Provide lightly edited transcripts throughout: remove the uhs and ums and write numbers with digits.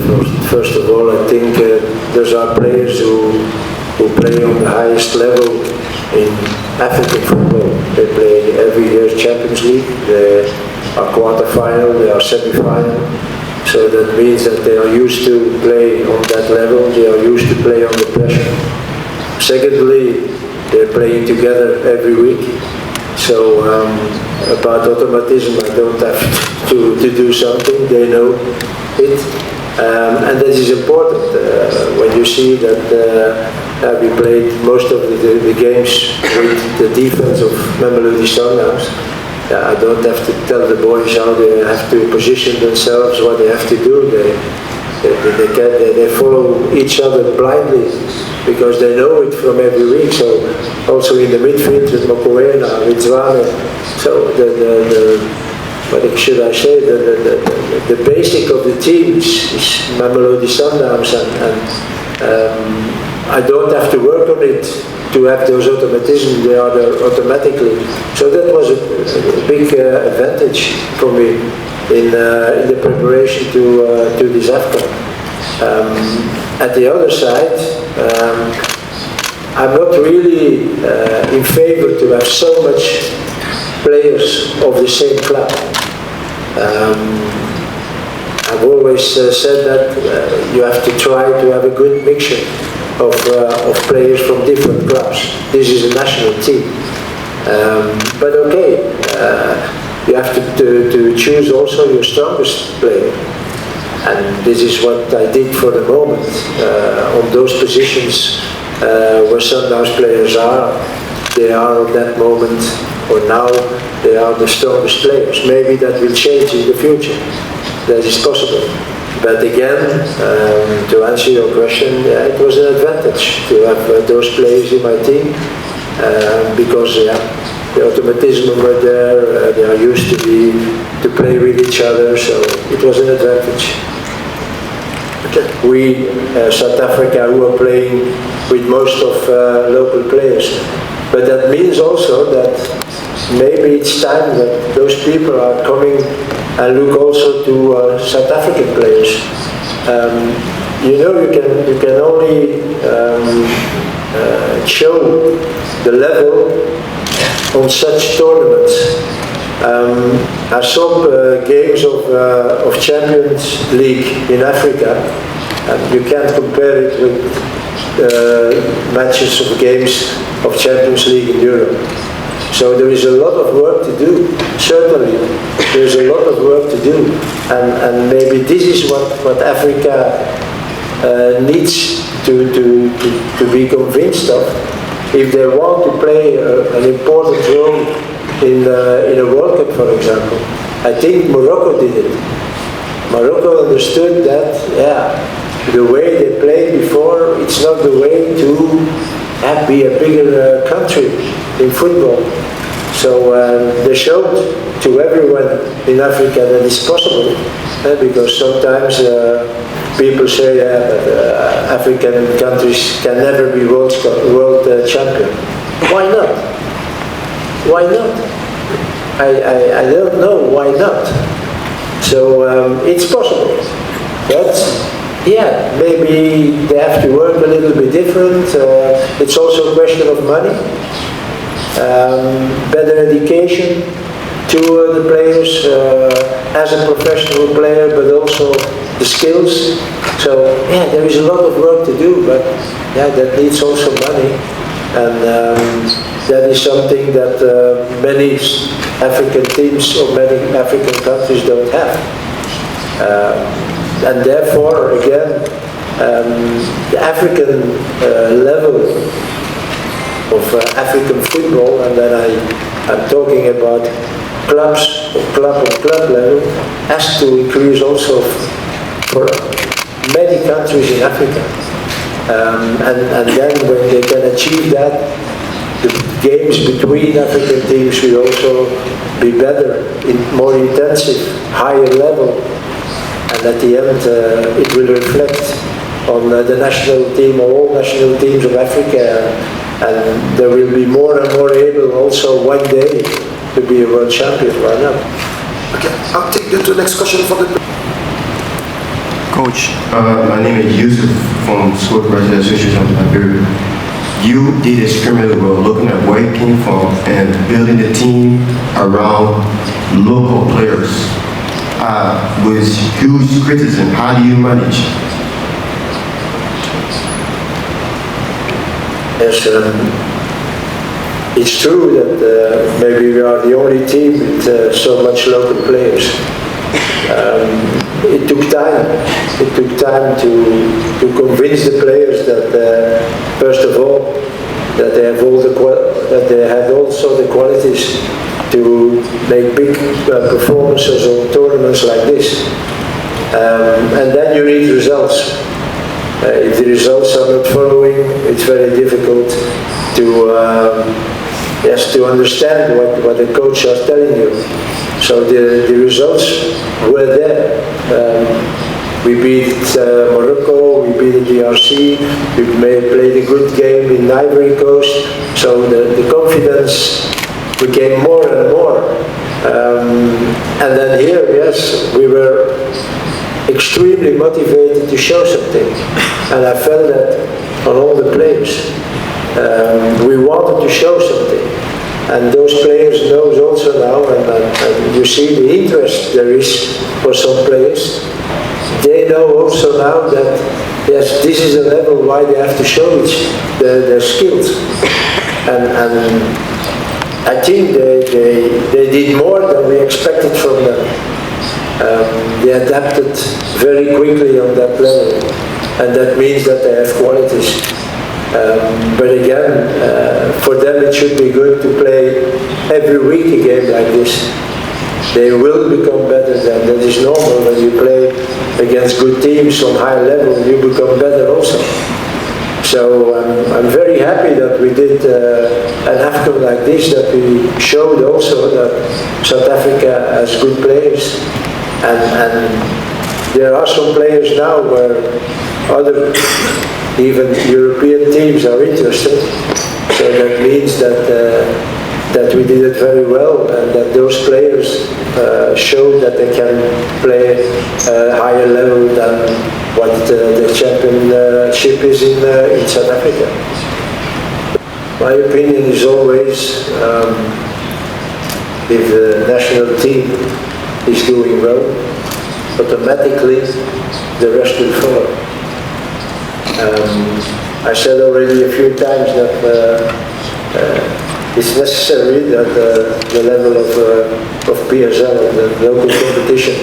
First of all, I think those are players who play on the highest level in African football. They play every year Champions League. They are quarter-final, they are semi-final. So that means that they are used to play on that level. They are used to play under pressure. Secondly, they're playing together every week. So about automatism, I don't have to do something. They know it. And that is important when you see that we played most of the games with the defense of Mamelodi Sundowns. I don't have to tell the boys how they have to position themselves, what they have to do. They follow each other blindly because they know it from every week. So also in the midfield with Mokoena, with Zwane. So what should I say? The basic of the team is Mamelodi Sundowns, and I don't have to work on it to have those automatisms. They are there automatically. So that was a big advantage for me in the preparation to this AFCON. At the other side, I'm not really in favor to have so much players of the same club. I've always said that you have to try to have a good mixture of players from different clubs. This is a national team. But okay, you have to choose also your strongest player. And this is what I did for the moment. On those positions where Sundowns players are, they are at that moment, or now, they are the strongest players. Maybe that will change in the future. That is possible. But again, to answer your question, it was an advantage to have those players in my team because the automatism were there, they are used to play with each other, so it was an advantage. We, South Africa, who are playing with most of local players. But that means also that maybe it's time that those people are coming and look also to South African players. You can only show the level on such tournaments. I saw games of Champions League in Africa, and you can't compare it with matches of games of Champions League in Europe. So there is a lot of work to do, certainly. There is a lot of work to do. And maybe this is what Africa needs to be convinced of. If they want to play an important role in a World Cup, for example. I think Morocco did it. Morocco understood that, the way they played before, it's not the way to be a bigger country in football. So they showed to everyone in Africa that it's possible, because sometimes people say that African countries can never be world champion. Why not? Why not? I don't know why not. So it's possible. But maybe they have to work a little bit different. It's also a question of money, better education to the players as a professional player, but also the skills. So there is a lot of work to do, but that needs also money, and that is something that many African teams or many African countries don't have. And therefore, again, the African level of African football, and then I'm talking about clubs, club level, has to increase also for many countries in Africa. And then when they can achieve that, the games between African teams will also be better, more intensive, higher level. And at the end, it will reflect on the national team or all national teams of Africa, and there will be more and more able also one day to be a world champion. Why not? Okay, I'll take that to the next question for the Coach. My name is Yusuf from Sport President Association of Liberia. You did extremely well looking at where you came from and building the team around local players. With huge criticism, how do you manage? Yes, it's true that maybe we are the only team with so much local players. It took time. It took time to convince the players that, first of all, that they have also the qualities to make big performances on tournaments like this. And then you need results. If the results are not following, it's very difficult to understand what the coach is telling you. So the results were there. We beat Morocco, we beat the DRC, we played a good game in Ivory Coast, so the confidence became more and more. And then here, yes, we were extremely motivated to show something. And I felt that on all the players. We wanted to show something. And those players know also now, and you see the interest there is for some players. They know also now that, yes, this is a level why they have to show their skills. And I think they did more than we expected from them. They adapted very quickly on that level, and that means that they have qualities. But again, for them it should be good to play every week a game like this. They will become better then. That is normal. When you play against good teams on high level, you become better also. So I'm very happy that we did an AFCON like this, that we showed also that South Africa has good players. And there are some players now where other, even European teams are interested. So that means that we did it very well, and that those players showed that they can play a higher level than what the championship is in South Africa. My opinion is always if the national team is doing well, automatically the rest will follow. I said already a few times that it's necessary that the level of PSL, the local competition,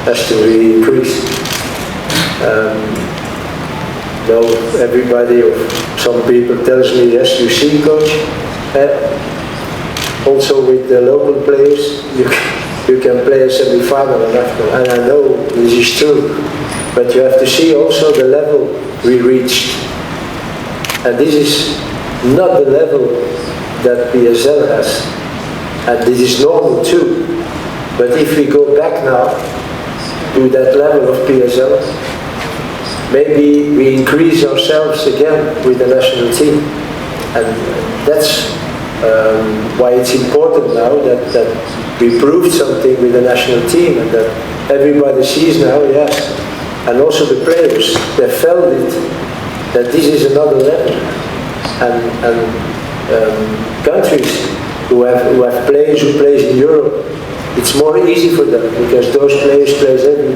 has to be increased. Though everybody or some people tells me, yes, you see, coach, also with the local players, you can play a semi-final and AFCON, and I know this is true, but you have to see also the level we reached. And this is not the level that PSL has, and this is normal too. But if we go back now to that level of PSL, maybe we increase ourselves again with the national team. And that's why it's important now that we proved something with the national team, and that everybody sees now, yes, and also the players, they felt it, that this is another level. And countries who have players who plays in Europe, it's more easy for them because those players plays every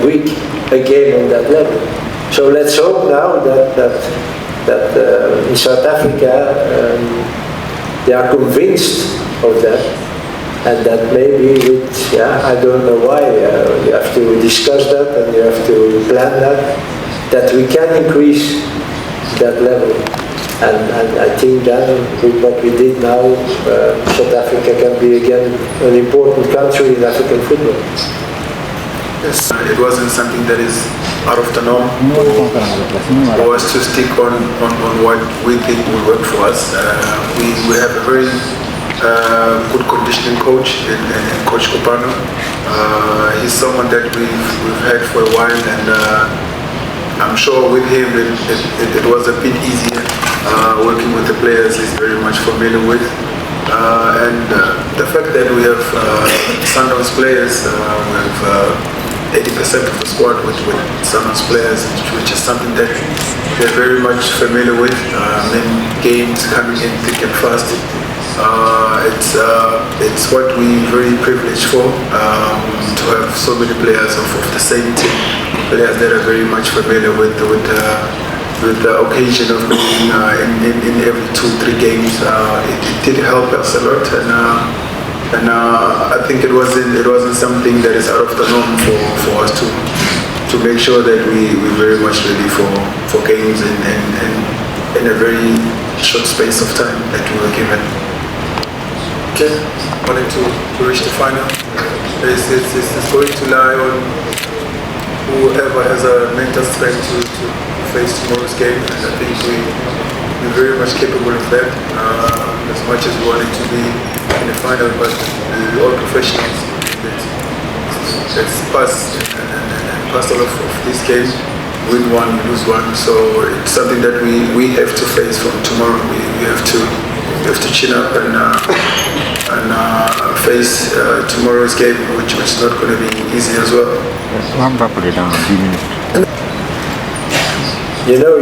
week a game on that level. So let's hope now that in South Africa they are convinced of that, and that maybe with, I don't know why, you have to discuss that and you have to plan that we can increase that level. And I think that with what we did now, South Africa can be again an important country in African football. Yes, it wasn't something that is out of the norm for us to stick on what we think will work for us. We have a very good conditioning coach in Coach Kopano. He's someone that we've had for a while, and I'm sure with him it was a bit easier. Working with the players he's very much familiar with. And the fact that we have Sundowns players, we have 80% of the squad with Sundowns players, which is something that they're very much familiar with. Games coming in thick and fast. It's what we're very privileged for, to have so many players of the same team, players that are very much familiar with the occasion of being in every 2-3 games. It did help us a lot, and I think it wasn't something that is out of the norm for us to make sure that we're very much ready for games in a very short space of time that we were given. Okay, wanting to reach the final. It's going to lie on whoever has a mental strength to face tomorrow's game, and I think we're very much capable of that. As much as we wanted to be in the final, but we're all professionals. Let's pass all of this game, win one, lose one. So it's something that we have to face from tomorrow. We have to chin up and face tomorrow's game, which is not going to be easy as well. You know,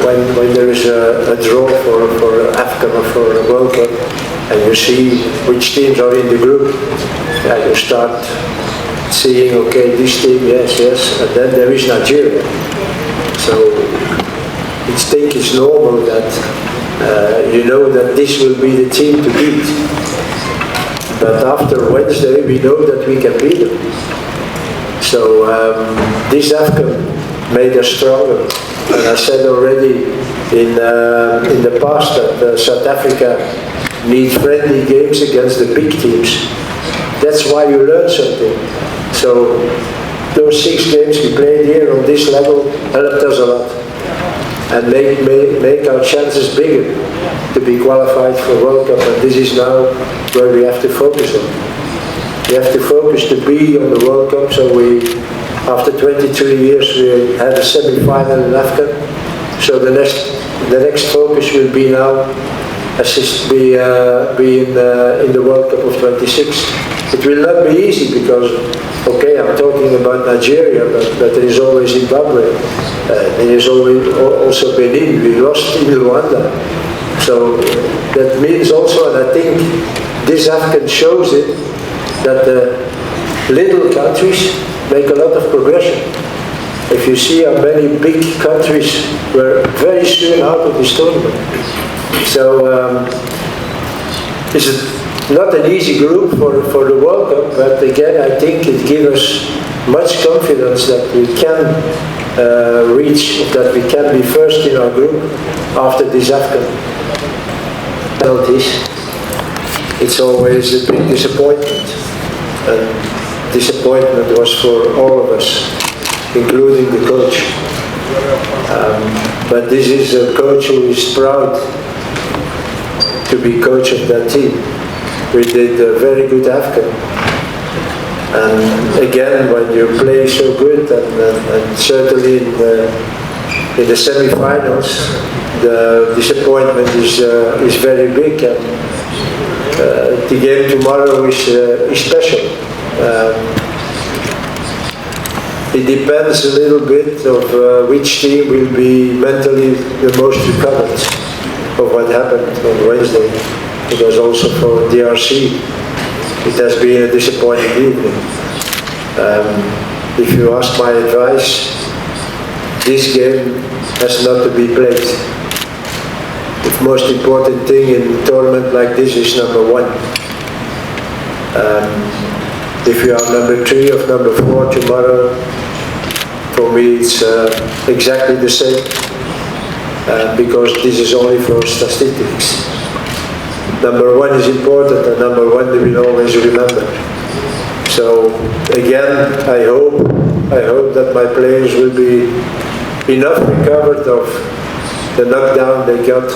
when there is a draw for Africa or for the World Cup, and you see which teams are in the group, you start seeing, okay, this team, yes, and then there is Nigeria. So I think it's normal that you know that this will be the team to beat. But after Wednesday, we know that we can beat them. So this AFCON made us stronger. And I said already in the past that South Africa needs friendly games against the big teams. That's why you learn something. So those 6 games we played here on this level helped us a lot and make our chances bigger to be qualified for World Cup. And this is now where we have to focus on. We have to focus to be on the World Cup. So after 23 years, we had a semi-final in Africa. So the next focus will be now be in the World Cup of 26. It will not be easy because, okay, I'm talking about Nigeria, but there is always Zimbabwe. There is always also Benin. We lost in Rwanda. So that means also, and I think this AFCON shows it, that the little countries make a lot of progression. If you see how many big countries were very soon out of this tournament. So it's not an easy group for the World Cup, but again I think it gives us much confidence that we can that we can be first in our group after this AFCON. Penalties. It's always a big disappointment. And disappointment was for all of us, including the coach. But this is a coach who is proud to be coach of that team. We did a very good AFCON. And again, when you play so good, and certainly in the semi-finals, the disappointment is very big. And the game tomorrow is special. It depends a little bit of which team will be mentally the most recovered of what happened on Wednesday. Because also for DRC, it has been a disappointing evening. If you ask my advice, this game has not to be played. The most important thing in a tournament like this is number 1. If you are number 3 or number 4 tomorrow, for me it's exactly the same, because this is only for statistics. Number 1 is important, and number 1 they will always remember. So again, I hope that my players will be enough recovered of the knockdown they got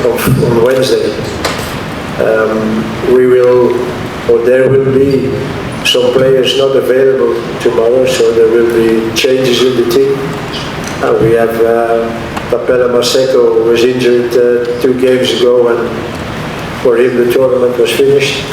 on Wednesday. There will be some players not available tomorrow, so there will be changes in the team. We have Papela Maseko, who was injured 2 games ago, and for him the tournament was finished.